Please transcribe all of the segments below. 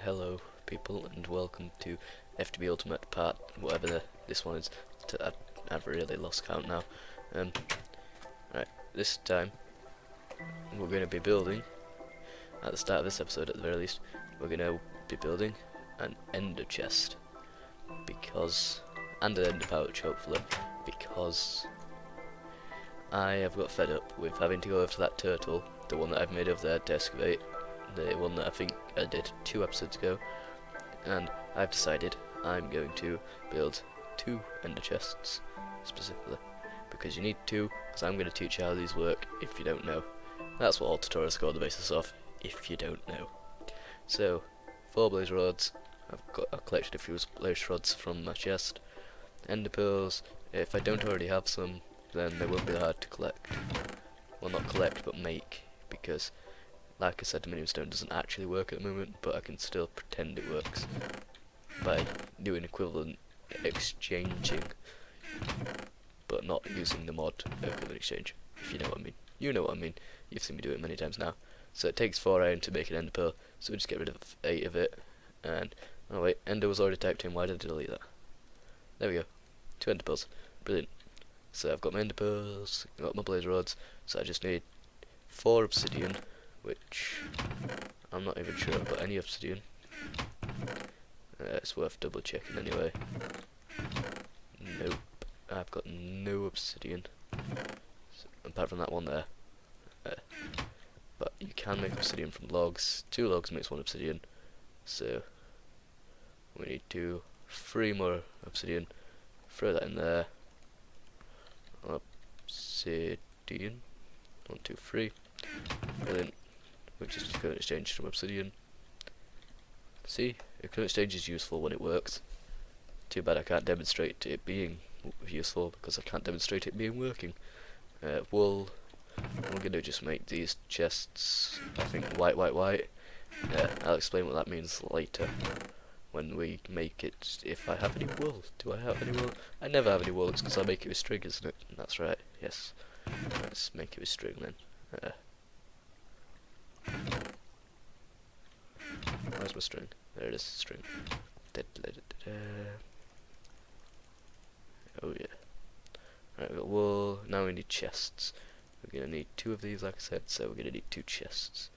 Hello people and welcome to FTB Ultimate Part, whatever this one is. I've really lost count now. Right, this time we're going to be building, at the start of this episode at the very least, we're going to be building an ender chest. And an ender pouch hopefully, because I have got fed up with having to go over to that turtle, the one that I've made over there to excavate, the one that I think I did 2 episodes ago, and I've decided I'm going to build 2 ender chests specifically, because you need 2, because I'm going to teach you how these work if you don't know. That's what all tutorials go on the basis of, if you don't know. So, 4 blaze rods, I've collected a few blaze rods from my chest, ender pearls. If I don't already have some, then they won't be that hard to collect. Well, not collect, but make, because like I said, Dominion Stone doesn't actually work at the moment, but I can still pretend it works by doing equivalent exchanging, but not using the mod equivalent exchange, if you know what I mean. You know what I mean, you've seen me do it many times now. So it takes 4 iron to make an ender pearl, so we just get rid of 8 of it, and, oh wait, ender was already typed in, why did I delete that? There we go, 2 ender pearls, brilliant. So I've got my ender pearls, I've got my blaze rods, so I just need 4 obsidian, which I'm not even sure I've got any obsidian. It's worth double checking anyway. Nope, I've got no obsidian, apart from that one there. But you can make obsidian from logs. 2 logs makes 1 obsidian, so we need 3 more obsidian. Throw that in there. Obsidian. 1, 2, 3. Brilliant. Which is equivalent exchange from obsidian. See, equivalent exchange is useful when it works. Too bad I can't demonstrate it being useful, because I can't demonstrate it being working. Wool. We're going to just make these chests, I think, white. I'll explain what that means later when we make it. If I have any wool. Do I have any wool? I never have any wool, it's because I make it with string, isn't it? That's right, yes. Let's make it with string then. Where's my string? There it is, string. Oh yeah. Right, we've got wool, now we need chests. We're going to need 2 of these, like I said, so we're going to need 2 chests.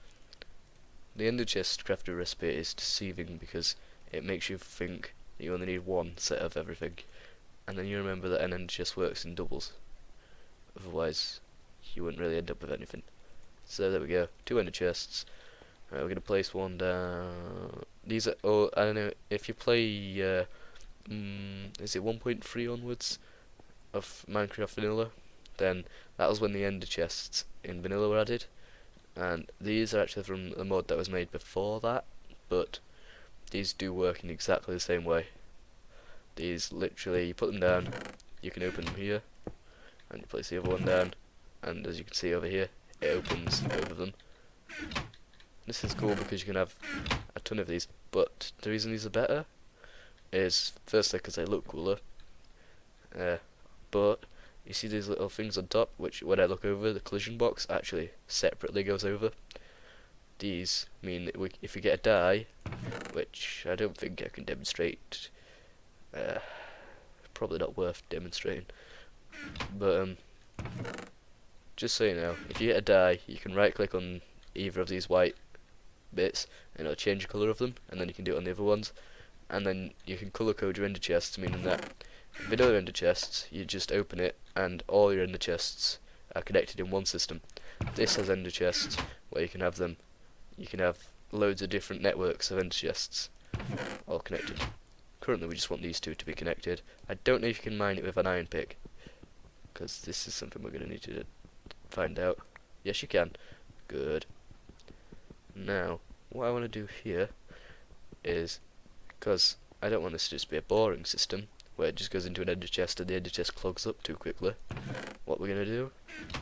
The ender chest crafter recipe is deceiving because it makes you think that you only need 1 set of everything, and then you remember that an ender chest works in doubles. Otherwise, you wouldn't really end up with anything. So there we go, 2 ender chests. We're going to place 1 down. These are, oh, I don't know, if you play, is it 1.3 onwards of Minecraft Vanilla, then that was when the ender chests in Vanilla were added, and these are actually from the mod that was made before that, but these do work in exactly the same way. These literally, you put them down, you can open them here, and you place the other one down, and as you can see over here, it opens both of them. This is cool because you can have a ton of these, but the reason these are better is firstly because they look cooler, but you see these little things on top, which when I look over, the collision box actually separately goes over. These mean that if you get a die, which I don't think I can demonstrate, probably not worth demonstrating, but just so you know, if you get a die, you can right click on either of these white bits and it'll change the colour of them, and then you can do it on the other ones, and then you can colour code your ender chests, meaning that vanilla ender chests, you just open it and all your ender chests are connected in one system. This has ender chests where you can have them, you can have loads of different networks of ender chests all connected. Currently we just want these 2 to be connected. I don't know if you can mine it with an iron pick, because this is something we're going to need to find out. Yes you can. Good. Now what I want to do here is, because I don't want this to just be a boring system where it just goes into an ender chest and the ender chest clogs up too quickly, what we're going to do,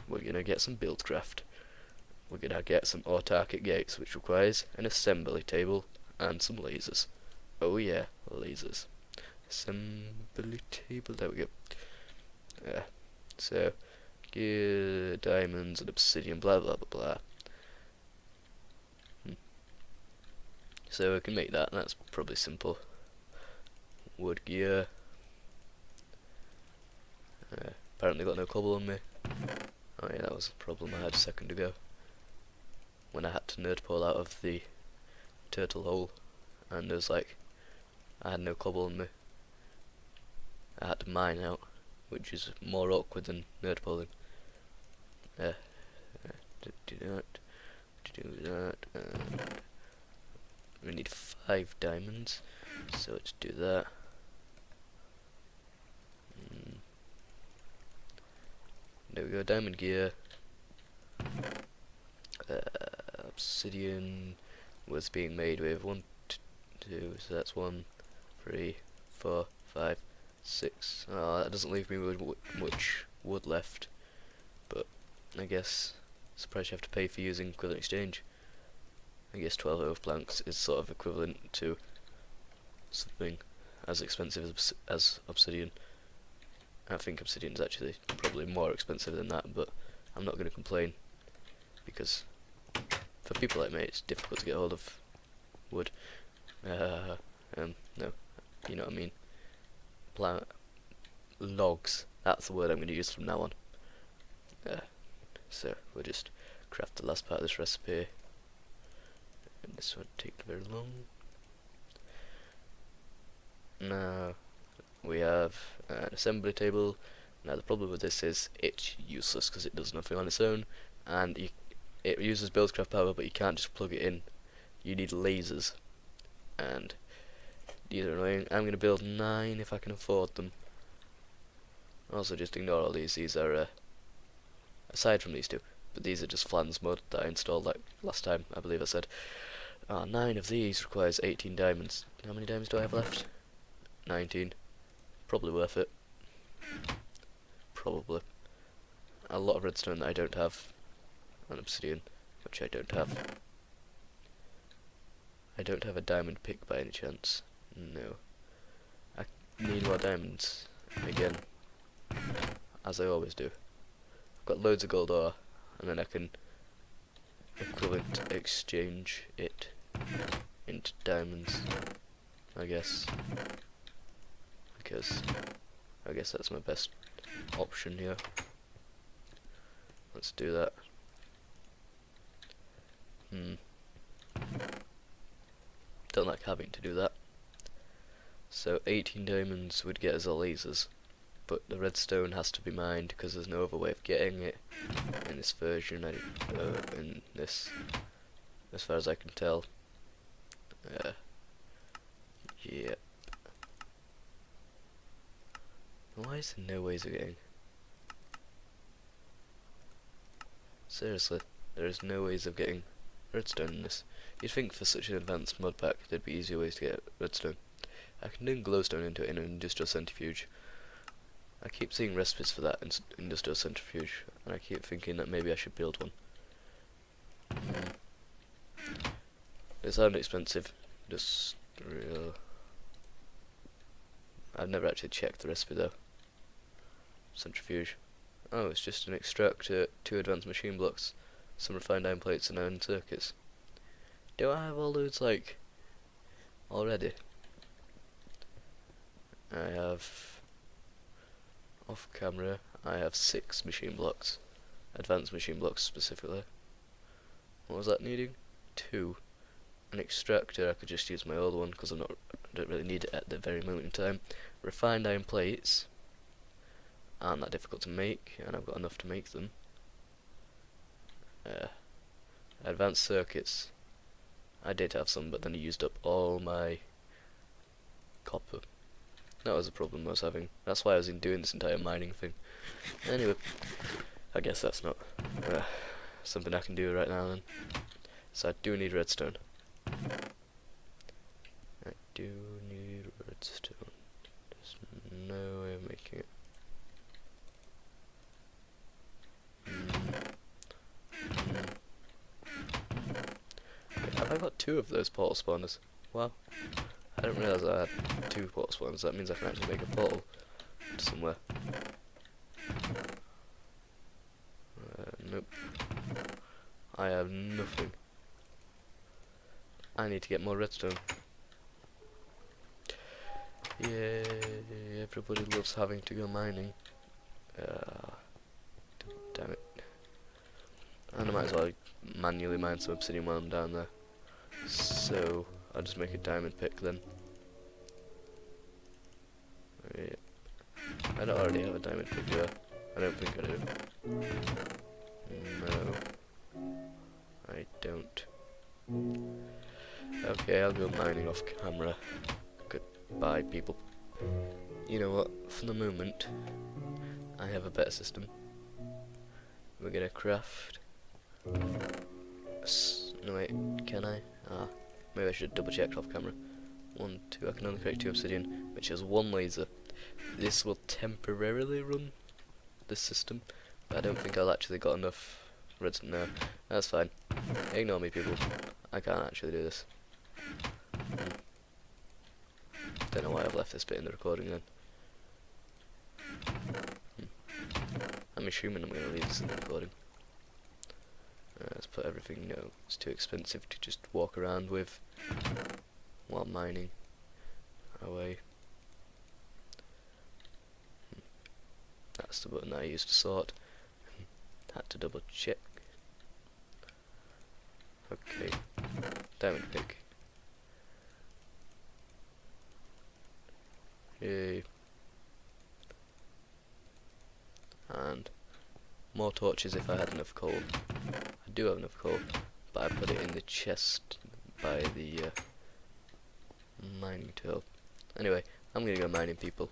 we're going to get some buildcraft. We're going to get some autarkic gates, which requires an assembly table and some lasers. Oh yeah, lasers. Assembly table, there we go. So, gear, diamonds and obsidian, blah blah blah blah. So we can make that, and that's probably simple. Wood gear. Apparently got no cobble on me. Oh yeah, that was a problem I had a second ago, when I had to nerd pull out of the turtle hole, and it was like, I had no cobble on me. I had to mine out, which is more awkward than nerd pulling. Do that. We need 5 diamonds, so let's do that. There we go, diamond gear. Obsidian was being made with 1, 2, so that's 1, 3, 4, 5, 6. Oh, that doesn't leave me with much wood left, but I guess surprised you have to pay for using equivalent exchange. I guess 12 oak planks is sort of equivalent to something as expensive as obsidian. I think obsidian is actually probably more expensive than that, but I'm not going to complain, because for people like me it's difficult to get hold of wood. No, you know what I mean. Logs, that's the word I'm going to use from now on. So we'll just craft the last part of this recipe, and this won't take very long. Now we have an assembly table. Now the problem with this is it's useless because it does nothing on its own, and it uses buildcraft power, but you can't just plug it in. You need lasers, and these are annoying. I'm going to build 9 if I can afford them. Also, just ignore all these. These are aside from these two, but these are just Flans mod that I installed like last time. I believe I said 9 of these requires 18 diamonds. How many diamonds do I have left? 19. Probably worth it. Probably. A lot of redstone that I don't have, and obsidian, which I don't have. I don't have a diamond pick by any chance. No. I need more diamonds again, as I always do. I've got loads of gold ore, and then I can equivalent exchange it into diamonds, I guess. Because I guess that's my best option here. Let's do that. Don't like having to do that. So 18 diamonds would get us all lasers, but the redstone has to be mined because there's no other way of getting it in this version. In this, as far as I can tell. Yeah. Why is there no ways of getting? Seriously, there is no ways of getting redstone in this. You'd think for such an advanced mod pack there'd be easier ways to get redstone. I can do glowstone into it in an industrial centrifuge. I keep seeing recipes for that in industrial centrifuge, and I keep thinking that maybe I should build one. They sound expensive. Just real. I've never actually checked the recipe though. Centrifuge. Oh, it's just an extractor, 2 advanced machine blocks, some refined iron plates, and iron circuits. Do I have all those, like, already? I have, off camera, I have 6 machine blocks. Advanced machine blocks specifically. What was that needing? 2. An extractor, I could just use my old one because I don't really need it at the very moment in time. Refined iron plates aren't that difficult to make, and I've got enough to make them. Advanced circuits, I did have some, but then I used up all my copper. That was the problem I was having. That's why I was doing this entire mining thing. Anyway, I guess that's not something I can do right now then. So I do need redstone. I do need redstone. There's no way of making it. Wait, have I got 2 of those portal spawners? Wow. I didn't realise I had 2 portal spawners. That means I can actually make a portal to somewhere. Nope. I have nothing. I need to get more redstone. Yay, everybody loves having to go mining. Damn it. And I might as well manually mine some obsidian while I'm down there. So, I'll just make a diamond pick then. Yeah. I don't already have a diamond pick, do I? I don't think I do. No. I don't. Okay, I'll go mining off camera. Goodbye, people. You know what? For the moment, I have a better system. We're gonna craft. No wait, can I? Ah, maybe I should double check off camera. 1, 2. I can only create 2 obsidian, which has 1 laser. This will temporarily run this system, but I don't think I'll actually got enough redstone now. That's fine. Ignore me, people. I can't actually do this. Don't know why I've left this bit in the recording then. I'm assuming I'm going to leave this in the recording. Let's put everything, no, it's too expensive to just walk around with while mining away. That's the button I used to sort. Had to double check. Okay, diamond pick. Yay. And more torches if I had enough coal. I do have enough coal, but I put it in the chest by the mining tool. Anyway, I'm gonna go mining, people.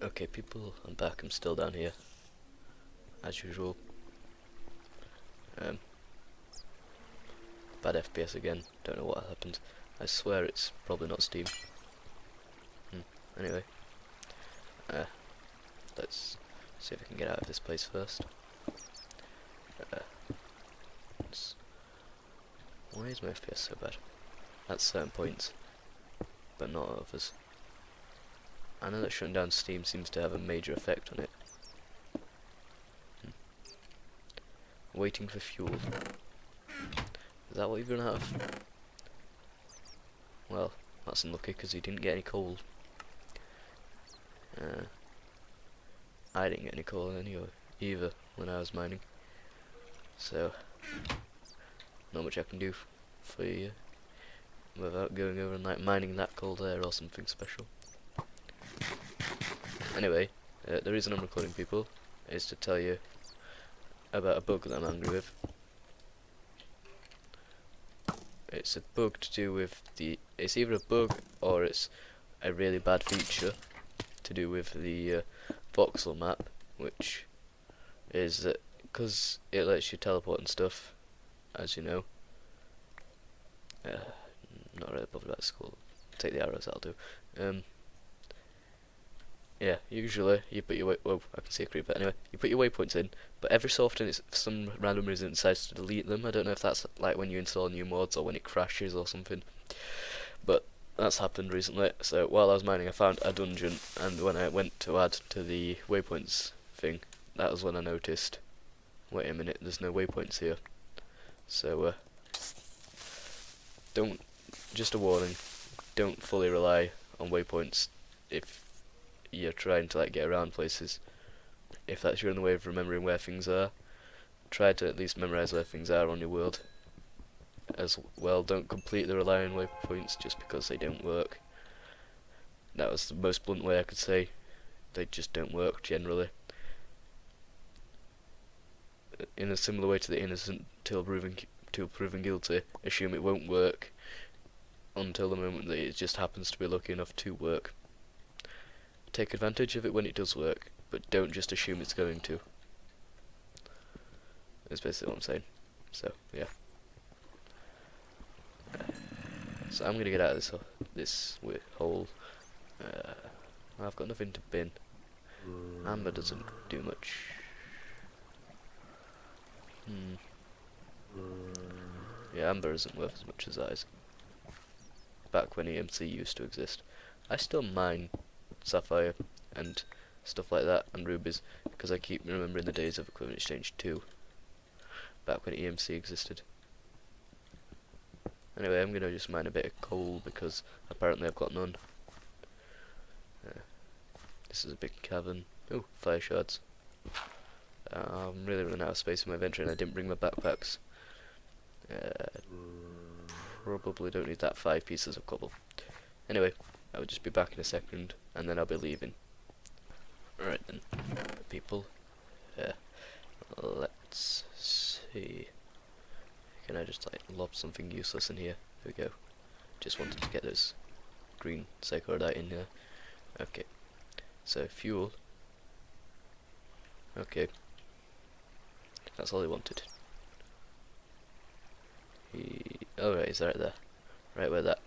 Okay, people, I'm back. I'm still down here, as usual. Bad FPS again. Don't know what happened. I swear it's probably not Steam. Anyway, let's see if I can get out of this place first. Why is my FPS so bad? At certain points, but not others. I know that shutting down Steam seems to have a major effect on it. Waiting for fuel. Is that what you're gonna have? Well, that's unlucky because he didn't get any coal. I didn't get any coal anyway, either, when I was mining. So, not much I can do for you without going over and like mining that coal there or something special. Anyway, the reason I'm recording, people, is to tell you about a bug that I'm angry with. It's a bug to do with it's either a bug or it's a really bad feature to do with the voxel map, which is that because it lets you teleport and stuff, as you know. Not really bothered about school. Take the arrows, that'll do. Yeah, usually you put your whoa, I can see a creeper. Anyway, you put your waypoints in, but every so often it's for some random reason it decides to delete them. I don't know if that's like when you install new mods or when it crashes or something. But that's happened recently. So while I was mining, I found a dungeon, and when I went to add to the waypoints thing, that was when I noticed, wait a minute, there's no waypoints here. So just a warning, don't fully rely on waypoints if you're trying to like get around places. If that's your only way of remembering where things are, try to at least memorize where things are on your world. As well, don't completely rely on waypoints just because they don't work. That was the most blunt way I could say. They just don't work generally. In a similar way to the innocent till proven guilty, assume it won't work until the moment that it just happens to be lucky enough to work. Take advantage of it when it does work, but don't just assume it's going to. That's basically what I'm saying. So, yeah. So I'm gonna get out of this hole. I've got nothing to bin. Amber doesn't do much. Yeah, amber isn't worth as much as that is. Back when EMC used to exist. I still mine sapphire and stuff like that and rubies because I keep remembering the days of Equipment Exchange 2 back when EMC existed. Anyway, I'm gonna just mine a bit of coal because apparently I've got none. This is a big cavern. Oh, fire shards. I'm really running out of space in my inventory and I didn't bring my backpacks. Probably don't need that 5 pieces of cobble. Anyway, I'll just be back in a second and then I'll be leaving. Right then, people. Let's see. Can I just like lob something useless in here? Here we go. Just wanted to get those green psychorodite in here. Okay. So fuel. Okay. That's all he wanted. Oh right, he's right there. Right where that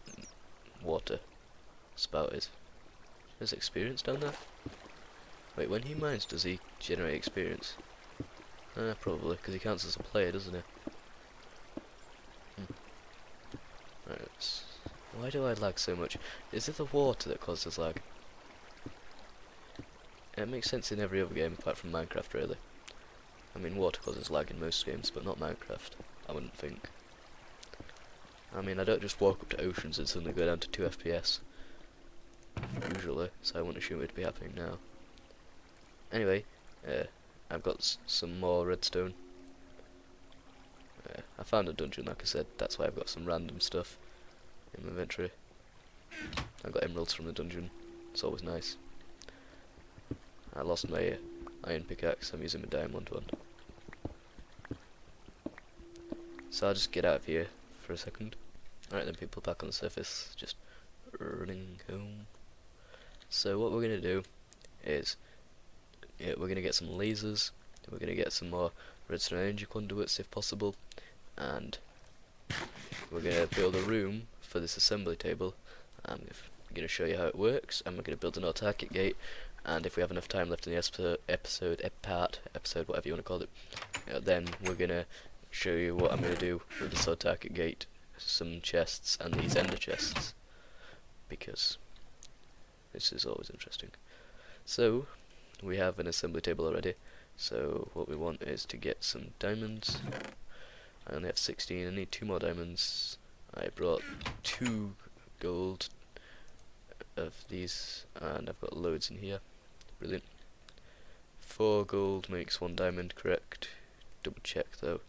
water spout is. There's experience down there? Wait, when he mines does he generate experience? Probably, because he counts as a player, doesn't he? Right, why do I lag so much? Is it the water that causes lag? It makes sense in every other game apart from Minecraft, really. I mean, water causes lag in most games, but not Minecraft, I wouldn't think. I mean, I don't just walk up to oceans and suddenly go down to 2 FPS. Usually, so I wouldn't assume it'd be happening now. Anyway, I've got some more redstone. I found a dungeon, like I said, that's why I've got some random stuff in my inventory. I got emeralds from the dungeon, it's always nice. I lost my iron pickaxe, I'm using my diamond one. So I'll just get out of here for a second. Alright then, people, back on the surface, just running home. So what we're going to do is, we're going to get some lasers, we're going to get some more redstone energy conduits if possible, and we're going to build a room for this assembly table. I'm going to show you how it works, and we're going to build an autarkic gate, and if we have enough time left in the episode, whatever you want to call it, then we're going to show you what I'm going to do with this autarkic gate, some chests, and these ender chests, because this is always interesting. So, we have an assembly table already, so what we want is to get some diamonds. I only have 16, I need 2 more diamonds. I brought 2 gold of these, and I've got loads in here. Brilliant. 4 gold makes 1 diamond, correct? Double check though.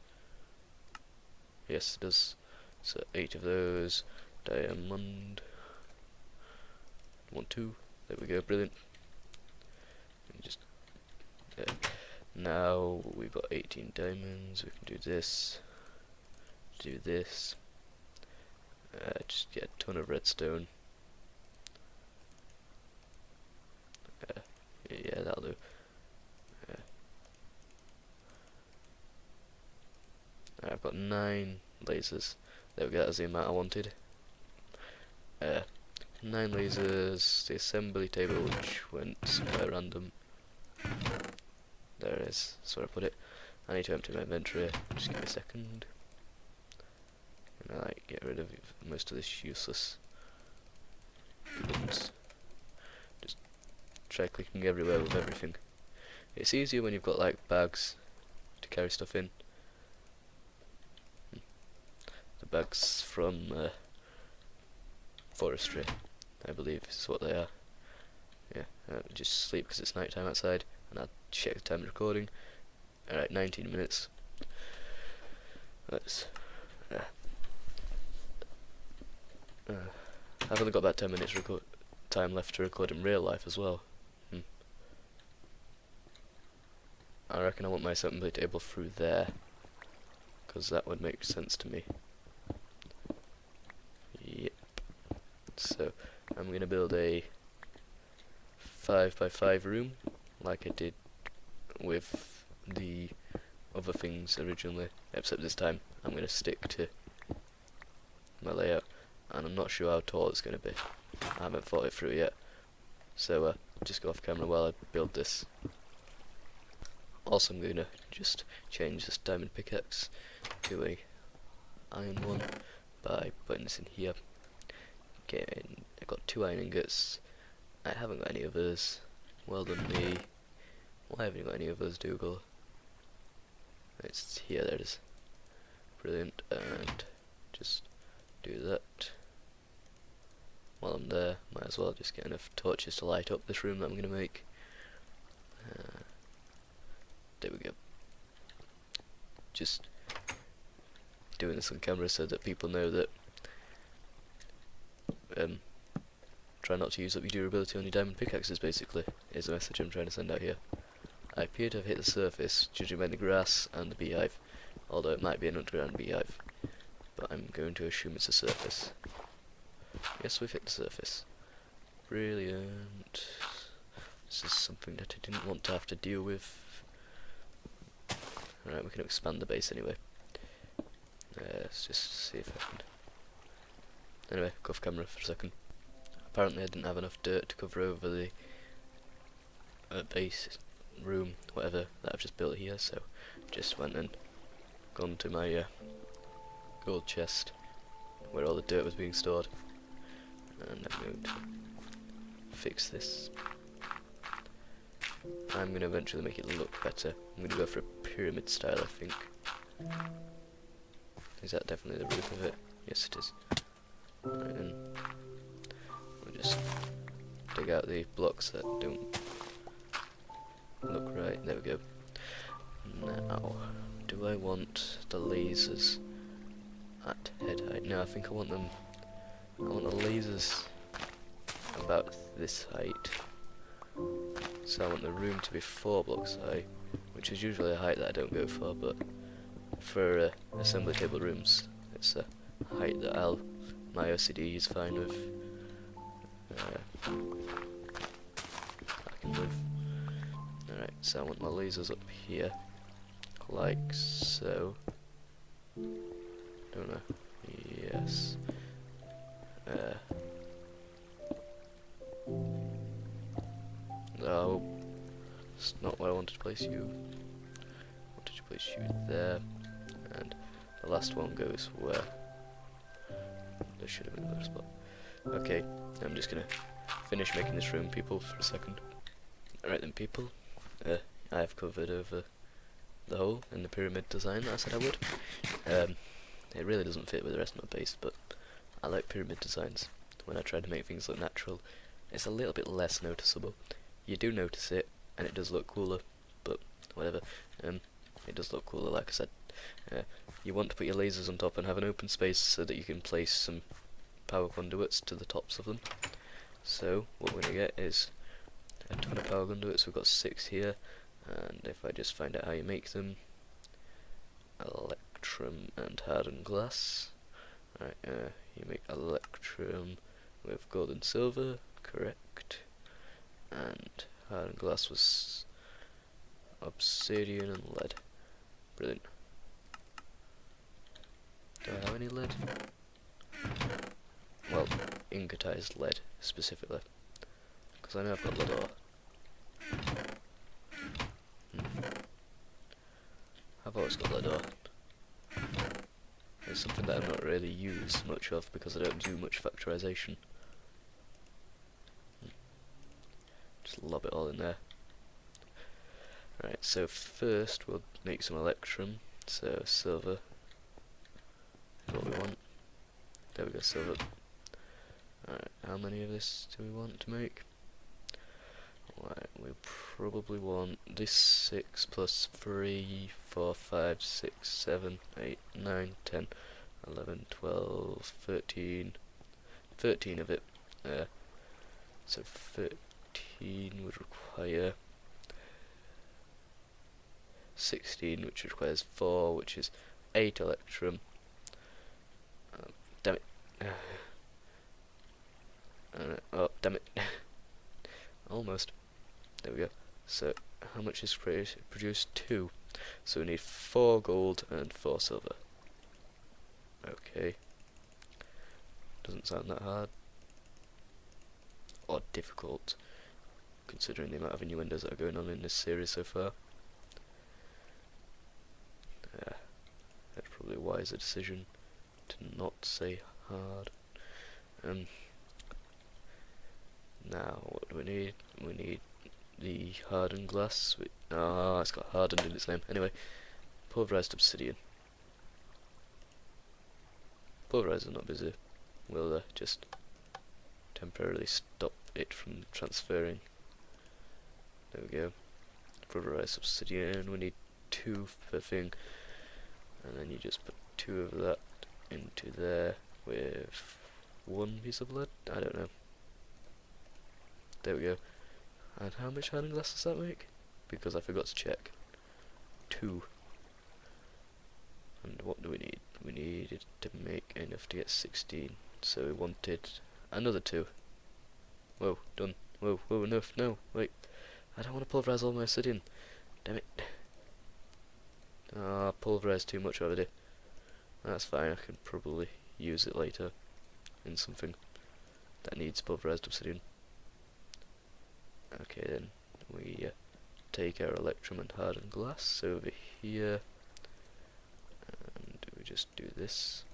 Yes, it does. So 8 of those. Diamond. 1, 2. There we go, brilliant. Just now we've got 18 diamonds. We can do this. Do this. Just get a ton of redstone. Yeah, that'll do. I've got 9 lasers. There we go, that's the amount I wanted. 9 lasers, the assembly table, which went somewhere random. There it is, that's where I put it. I need to empty my inventory, just give me a second. And I like get rid of most of this useless buttons. Just try clicking everywhere with everything. It's easier when you've got like bags to carry stuff in. The bags from forestry, I believe is what they are. Yeah, just sleep because it's night time outside, and I'll check the time of recording. Alright, 19 minutes. Let's I've only got about 10 minutes time left to record in real life as well. I reckon I want my assembly table through there, because that would make sense to me. Yep. So I'm gonna build a 5x5 room like I did with the other things originally, except this time I'm gonna stick to my layout, and I'm not sure how tall it's gonna be. I haven't thought it through yet, so just go off camera while I build this. Also, I'm gonna just change this diamond pickaxe to a iron one by putting this in here. Okay, I got 2 iron ingots. I haven't got any others. Well done me. Why haven't you got any others, Dougle? It's here, there it is. Brilliant, and just do that. While I'm there, might as well just get enough torches to light up this room that I'm going to make. There we go. Just doing this on camera so that people know that try not to use up your durability on your diamond pickaxes, basically, is the message I'm trying to send out here. I appear to have hit the surface, judging by the grass and the beehive, although it might be an underground beehive, but I'm going to assume it's a surface. Yes, we've hit the surface. Brilliant. This is something that I didn't want to have to deal with. Alright, we can expand the base anyway. Let's just see if I can... Anyway, go off camera for a second. Apparently I didn't have enough dirt to cover over the base, room, whatever, that I've just built here, so just went and gone to my gold chest, where all the dirt was being stored, and I'm going to fix this. I'm going to eventually make it look better. I'm going to go for a pyramid style, I think. Is that definitely the roof of it? Yes, it is. Right, then we'll just dig out the blocks that don't look right. There we go. Now, do I want the lasers at head height? No, I think I want them. I want the lasers about this height. So I want the room to be 4 blocks high, which is usually a height that I don't go for, but for assembly table rooms, it's a height that my OCD is fine with. I can live. Alright, so I want my lasers up here, like so. Don't know. Yes. No, it's not where I wanted to place you. I wanted to place you there, and the last one goes where? There should have been a better spot. Okay, I'm just gonna finish making this room, people, for a second. Alright then, people. I've covered over the hole in the pyramid design that I said I would. It really doesn't fit with the rest of my base, but I like pyramid designs. When I try to make things look natural, it's a little bit less noticeable. You do notice it, and it does look cooler, but whatever. It does look cooler, like I said. You want to put your lasers on top and have an open space so that you can place some power conduits to the tops of them. So what we're going to get is a ton of power conduits. We've got 6 here, and if I just find out how you make them, electrum and hardened glass. Right, you make electrum with gold and silver, correct, and hardened glass was obsidian and lead. Brilliant. Do I have any lead? Well, ingotized lead, specifically. Because I know I've got lead ore. I've always got lead ore. It's something that I've not really used much of because I don't do much factorization. Just lob it all in there. Right, so first we'll make some electrum. So silver is what we want. There we go, silver. Alright, how many of this do we want to make? Right, we probably want this 6 plus 3, 4, 5, 6, 7, 8, 9, 10, 11, 12, 13. 13 of it. So 13 would require 16, which requires 4, which is 8 electrum. Damn it. Oh, damn it. Almost. There we go. So, how much is produced? 2. So we need 4 gold and 4 silver. Okay. Doesn't sound that hard. Or difficult, considering the amount of innuendos that are going on in this series so far. That's probably a wiser decision to not say hard. Now, what do we need? We need the hardened glass. It's got hardened in its name. Anyway, pulverized obsidian. Pulverizer not busy. We'll just temporarily stop it from transferring. There we go. Pulverized obsidian. We need 2 per thing, and then you just put 2 of that into there with 1 piece of lead. I don't know. There we go. And how much hardened glass does that make? Because I forgot to check. 2. And what do we need? We needed to make enough to get 16. So we wanted another 2. Whoa, done. Whoa, enough. No, wait. I don't want to pulverize all my obsidian. Damn it. Ah, pulverized too much already. That's fine, I can probably use it later in something that needs pulverized obsidian. Okay then, we take our electrum and hardened glass over here, and we just do this.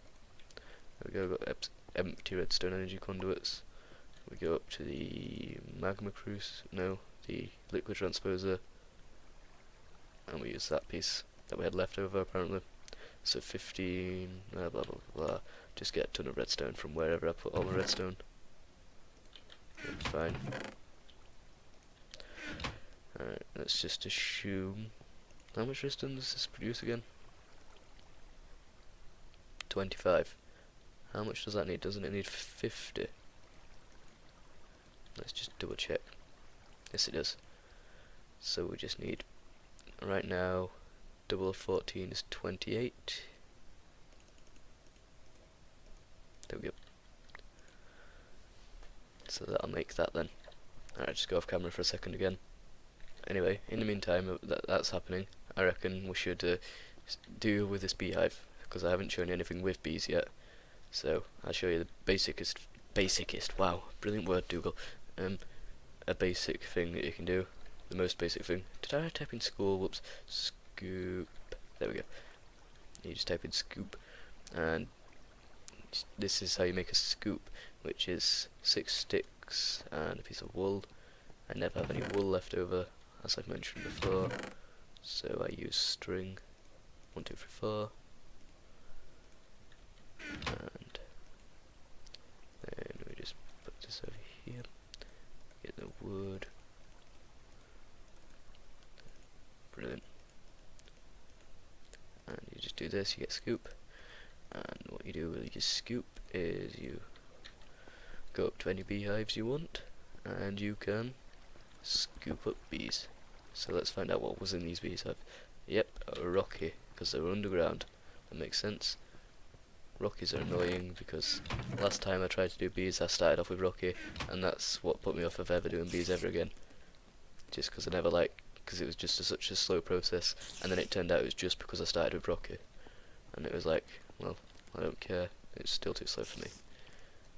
There we go, got empty redstone energy conduits. We go up to the the liquid transposer, and we use that piece that we had left over apparently. So 15, blah blah blah. Just get a ton of redstone from wherever I put all the redstone. It's fine. Alright, let's just assume. How much redstone does this produce again? 25. How much does that need? Doesn't it need 50? Let's just double check. Yes, it does. So we just need, right now, double of 14 is 28. There we go. So that'll make that then. Alright, just go off camera for a second again. Anyway, in the meantime that's happening, I reckon we should deal with this beehive, because I haven't shown you anything with bees yet. So I'll show you the basicest, wow, brilliant word, Dougle. A basic thing that you can do, the most basic thing. Did I type in school? Whoops. Scoop. There we go. You just type in scoop, and this is how you make a scoop, which is 6 sticks and a piece of wool. I never have any wool left over, as I've mentioned before, so I use string. 1, 2, 3, 4, and then we just put this over here. Get the wood. Brilliant. And you just do this, you get scoop. And what you do with your scoop is you go up to any beehives you want, and you can scoop up bees. So let's find out what was in these beehives. Yep, rocky, because they were underground. That makes sense. Rockies are annoying because last time I tried to do bees I started off with rocky, and that's what put me off of ever doing bees ever again. Just because I never because it was just such a slow process, and then it turned out it was just because I started with rocky, and it was like, well, I don't care, it's still too slow for me.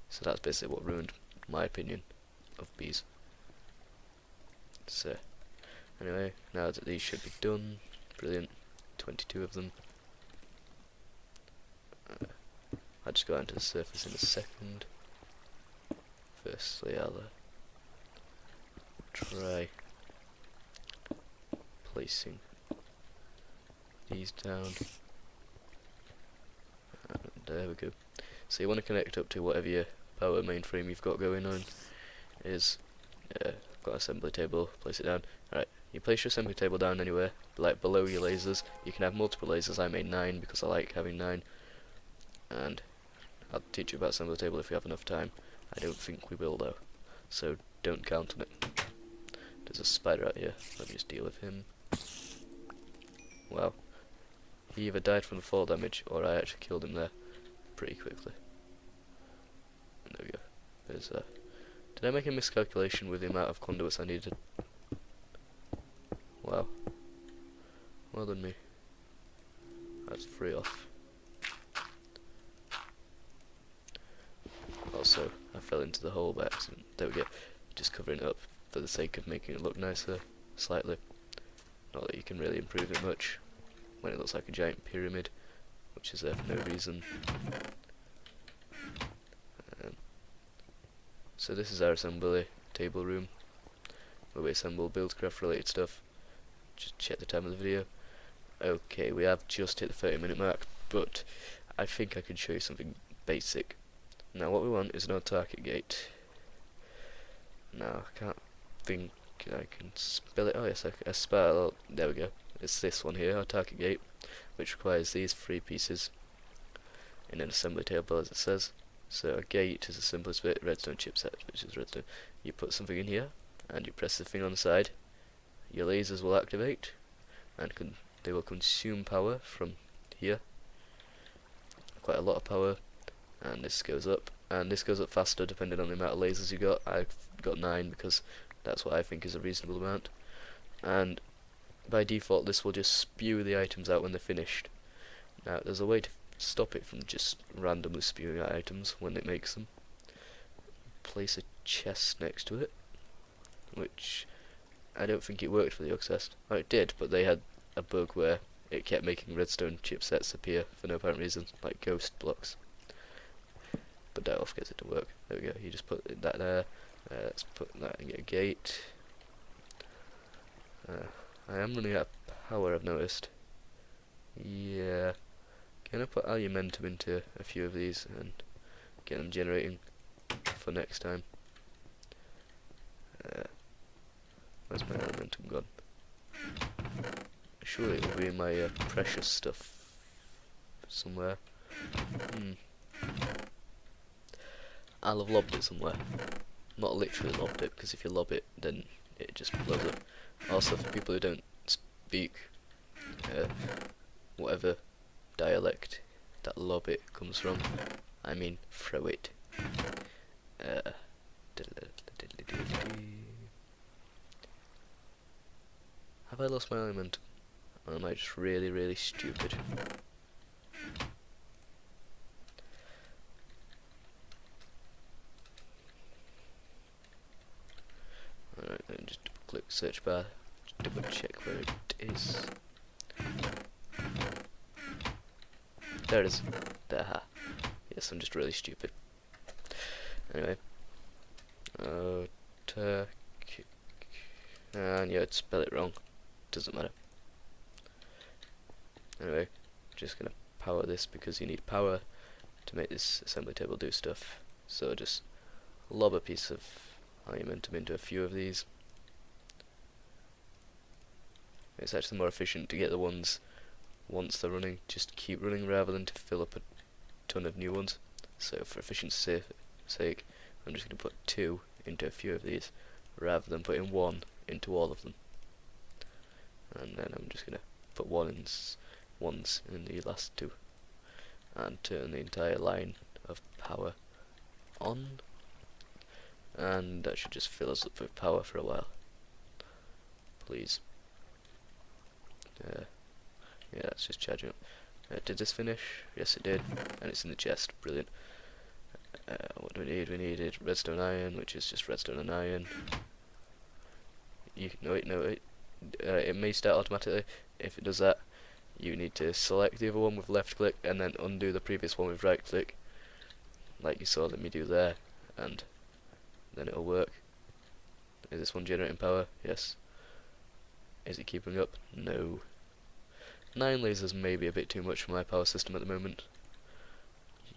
So that's basically what ruined my opinion of bees. So anyway, now that these should be done, brilliant, 22 of them. I'll just go onto the surface in a second. Firstly, I'll try placing these down. And there we go. So you want to connect up to whatever your power mainframe you've got going on is. Got an assembly table, place it down. Alright, you place your assembly table down anywhere, like below your lasers. You can have multiple lasers. I made 9 because I like having 9. And I'll teach you about assembly table if we have enough time. I don't think we will though, so don't count on it. There's a spider out here. Let me just deal with him. Wow. He either died from the fall damage or I actually killed him there pretty quickly. And there we go. There's did I make a miscalculation with the amount of conduits I needed? Wow. Well done me. That's 3 off. Also, I fell into the hole by accident. There we go. Just covering it up for the sake of making it look nicer, slightly. Not that you can really improve it much when it looks like a giant pyramid, which is there for no reason. So this is our assembly table room, where we assemble buildcraft related stuff. Just check the time of the video. Okay, we have just hit the 30-minute mark, but I think I can show you something basic. Now what we want is no target gate. Now I can't think I can spell it. Oh yes, I can spell. There we go. It's this one here, our target gate, which requires these 3 pieces in an assembly table, as it says. So a gate is the simplest bit. Redstone chipset, which is redstone. You put something in here, and you press the thing on the side. Your lasers will activate, and they will consume power from here. Quite a lot of power, and this goes up. And this goes up faster depending on the amount of lasers you got. I've got 9 because that's what I think is a reasonable amount. And by default this will just spew the items out when they're finished. Now there's a way to stop it from just randomly spewing out items when it makes them. Place a chest next to it, which I don't think it worked for the Oxest. Oh, it did, but they had a bug where it kept making redstone chipsets appear for no apparent reason, like ghost blocks. But that off gets it to work. There we go. You just put that there. Let's put that and get a gate. I am running out of power, I've noticed. Yeah. Gonna put alumentum into a few of these and get them generating for next time. Where's my alumentum gone? Surely it will be in my precious stuff somewhere. I'll have lobbed it somewhere. Not literally lobbed it, because if you lob it, then it just blows up. Also, for people who don't speak whatever dialect that lob it comes from, I mean throw it. Have I lost my element? Or am I just really, really stupid? Alright, then just click search bar, just double check where it is. There it is. There. Yes, I'm just really stupid. Anyway. And yeah, I'd spell it wrong. Doesn't matter. Anyway, just gonna power this because you need power to make this assembly table do stuff. So just lob a piece of aluminum into a few of these. It's actually more efficient to get the ones once they're running, just keep running rather than to fill up a ton of new ones. So for efficiency's sake, I'm just going to put 2 into a few of these rather than putting 1 into all of them. And then I'm just going to put ones in the last 2 and turn the entire line of power on, and that should just fill us up with power for a while. Please. Yeah, that's just charging up. Did this finish? Yes, it did, and it's in the chest. Brilliant. What do we need? We needed redstone iron, which is just redstone and iron. It may start automatically. If it does that, you need to select the other one with left click and then undo the previous one with right click, like you saw me do there, and then it'll work. Is this one generating power? Yes. Is it keeping up? No. 9 lasers may be a bit too much for my power system at the moment.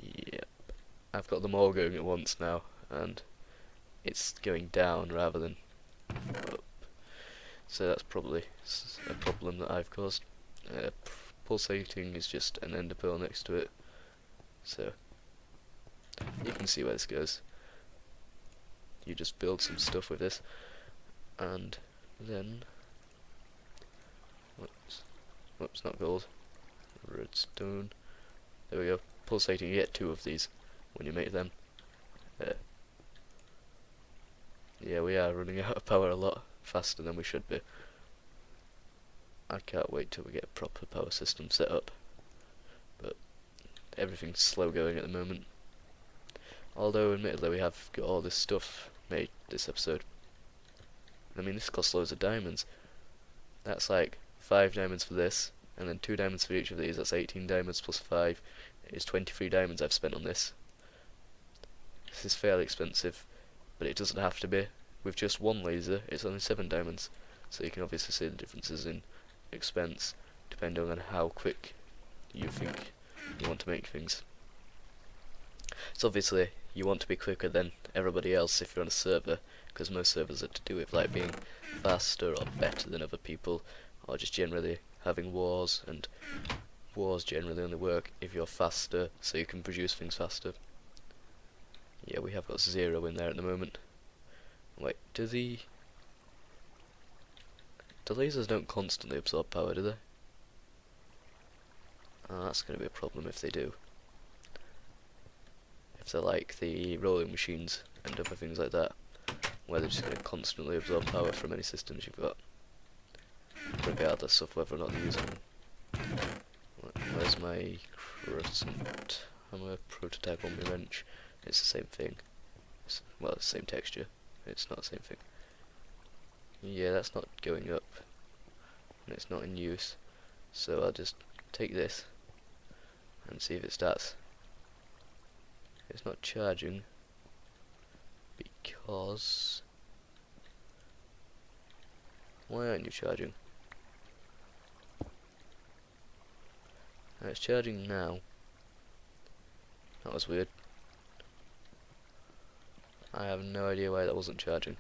Yep. I've got them all going at once now, and it's going down rather than up. So that's probably a problem that I've caused. Pulsating is just an ender pearl next to it. So you can see where this goes. You just build some stuff with this, and then whoops, not gold, redstone. There we go. Pulsating, you get 2 of these when you make them. Yeah, we are running out of power a lot faster than we should be. I can't wait till we get a proper power system set up, but everything's slow going at the moment. Although admittedly we have got all this stuff made this episode. I mean, this costs loads of diamonds. That's like 5 diamonds for this, and then 2 diamonds for each of these. That's 18 diamonds plus 5 is 23 diamonds I've spent on this. This is fairly expensive, but it doesn't have to be. With just 1 laser, it's only 7 diamonds. So you can obviously see the differences in expense depending on how quick you think you want to make things. So obviously you want to be quicker than everybody else if you're on a server, because most servers are to do with like being faster or better than other people, or just generally having wars, and wars generally only work if you're faster, so you can produce things faster. Yeah, we have got 0 in there at the moment. Wait, do the lasers don't constantly absorb power, do they? Oh, that's going to be a problem if they do. If they're like the rolling machines and other things like that, where they're just going to constantly absorb power from any systems you've got, regardless of whether or not they're using them. Where's my crescent? I'm a prototype on my wrench. It's the same thing. Well, it's the same texture. It's not the same thing. Yeah, that's not going up, and it's not in use. So I'll just take this and see if it starts. It's not charging because... Why aren't you charging? It's charging now. That was weird. I have no idea why that wasn't charging.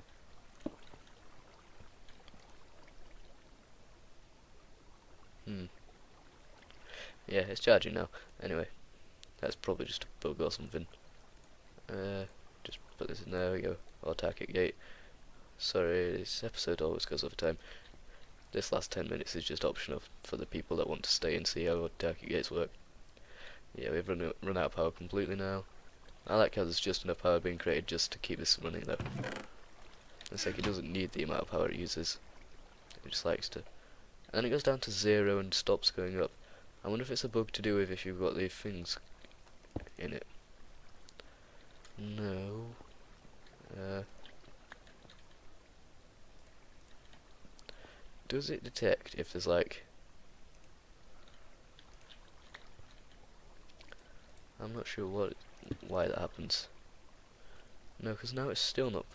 Yeah, it's charging now. Anyway, that's probably just a bug or something. Just put this in there, we go. Or target gate. Sorry, this episode always goes over time. This last 10 minutes is just optional for the people that want to stay and see how target gates work. Yeah, we've run out of power completely now. I like how there's just enough power being created just to keep this running though. It's like it doesn't need the amount of power it uses. It just likes to. And then it goes down to 0 and stops going up. I wonder if it's a bug to do with if you've got the things in it. No. Does it detect if there's like... I'm not sure why that happens. No, because now it's still not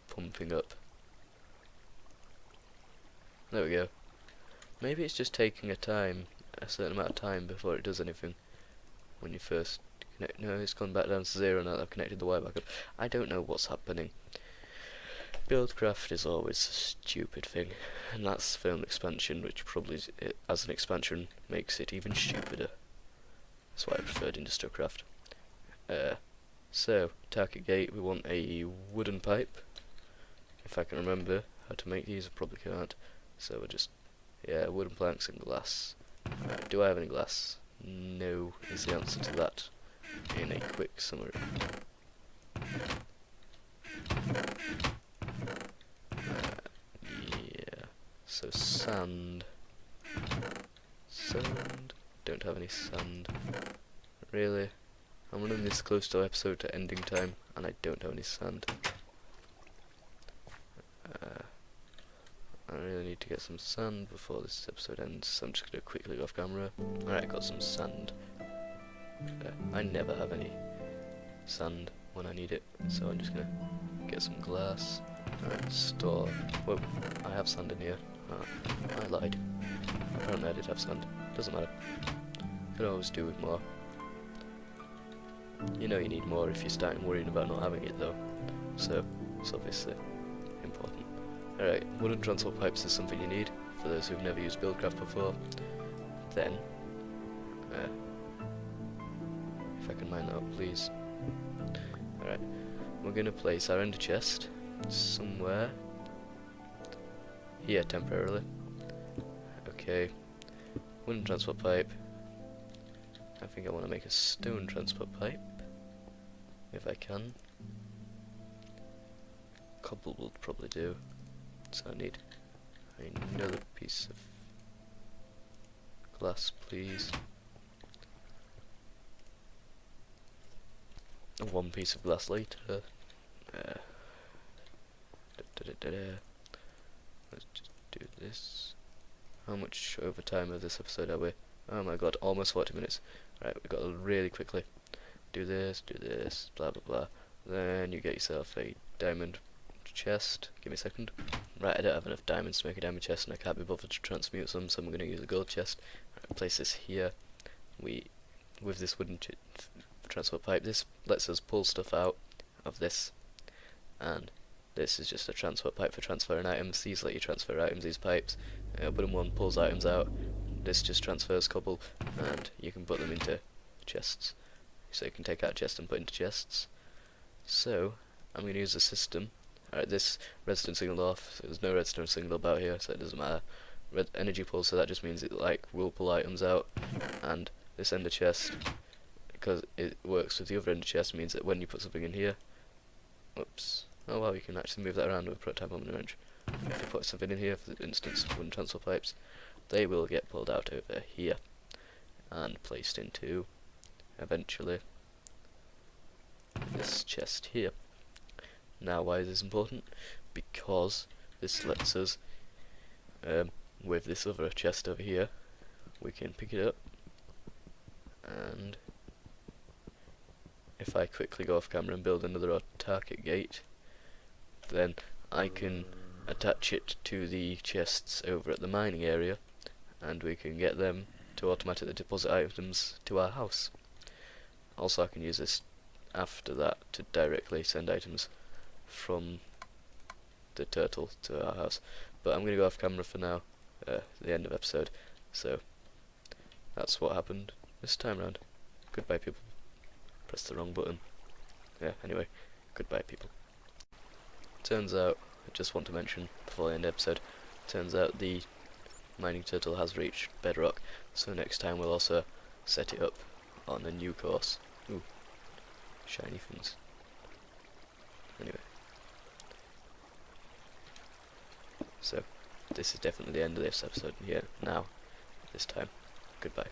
pumping up. There we go. Maybe it's just taking a certain amount of time before it does anything. When you first connect, no, it's gone back down to 0 now that I've connected the wire back up. I don't know what's happening. Buildcraft is always a stupid thing, and that's film expansion, which probably, as an expansion, makes it even stupider. That's why I preferred Industrialcraft. So, target gate, we want a wooden pipe. If I can remember how to make these, I probably can't. So we'll just, yeah, wooden planks and glass. Right, do I have any glass? No, is the answer to that in a quick summary. Yeah, so sand. Don't have any sand. Really? I'm running this close to episode to ending time, and I don't have any sand. I really need to get some sand before this episode ends, so I'm just going to quickly go off camera. Alright, got some sand. I never have any sand when I need it, so I'm just going to get some glass. Alright, store. Whoa, I have sand in here. I lied. Apparently I did have sand. Doesn't matter. Could always do with more. You know you need more if you're starting worrying about not having it though. So, it's obviously important. Alright, wooden transport pipes is something you need, for those who've never used Buildcraft before. Then, if I can mine that up please. Alright, we're going to place our ender chest somewhere here temporarily. Okay, wooden transport pipe. I think I want to make a stone transport pipe, if I can. Cobble will probably do. So I need another piece of glass, please. One piece of glass later. Let's just do this. How much overtime of this episode are we? Oh my god, almost 40 minutes. Right, we've got to really quickly do this, blah blah blah. Then you get yourself a diamond chest. Give me a second. Right, I don't have enough diamonds to make a diamond chest, and I can't be bothered to transmute some, so I'm going to use a gold chest. Right, place this here. With this wooden transport pipe. This lets us pull stuff out of this, and this is just a transport pipe for transferring items. These let you transfer items, these pipes. Button 1 pulls items out. This just transfers cobble, and you can put them into chests. So you can take out a chest and put into chests. So I'm going to use the system. Alright, this redstone signal off. So there's no redstone signal about here, so it doesn't matter. Red energy pull, so that just means it will pull items out. And this ender chest, because it works with the other ender chest, means that when you put something in here, whoops. Oh wow, you can actually move that around with a prototype on the wrench. If you put something in here, for instance, wooden transfer pipes, they will get pulled out over here and placed into, eventually, this chest here. Now, why is this important? Because this lets us, with this other chest over here, we can pick it up, and if I quickly go off camera and build another target gate, then I can attach it to the chests over at the mining area, and we can get them to automatically deposit items to our house. Also, I can use this after that to directly send items from the turtle to our house. But I'm going to go off camera for now, the end of episode. So that's what happened this time round. Goodbye, people. Pressed the wrong button. Yeah, anyway, goodbye, people. Turns out, I just want to mention before I end the episode, turns out the mining turtle has reached bedrock, so next time we'll also set it up on a new course. Ooh, shiny things. Anyway. So, this is definitely the end of this episode here, now, this time. Goodbye.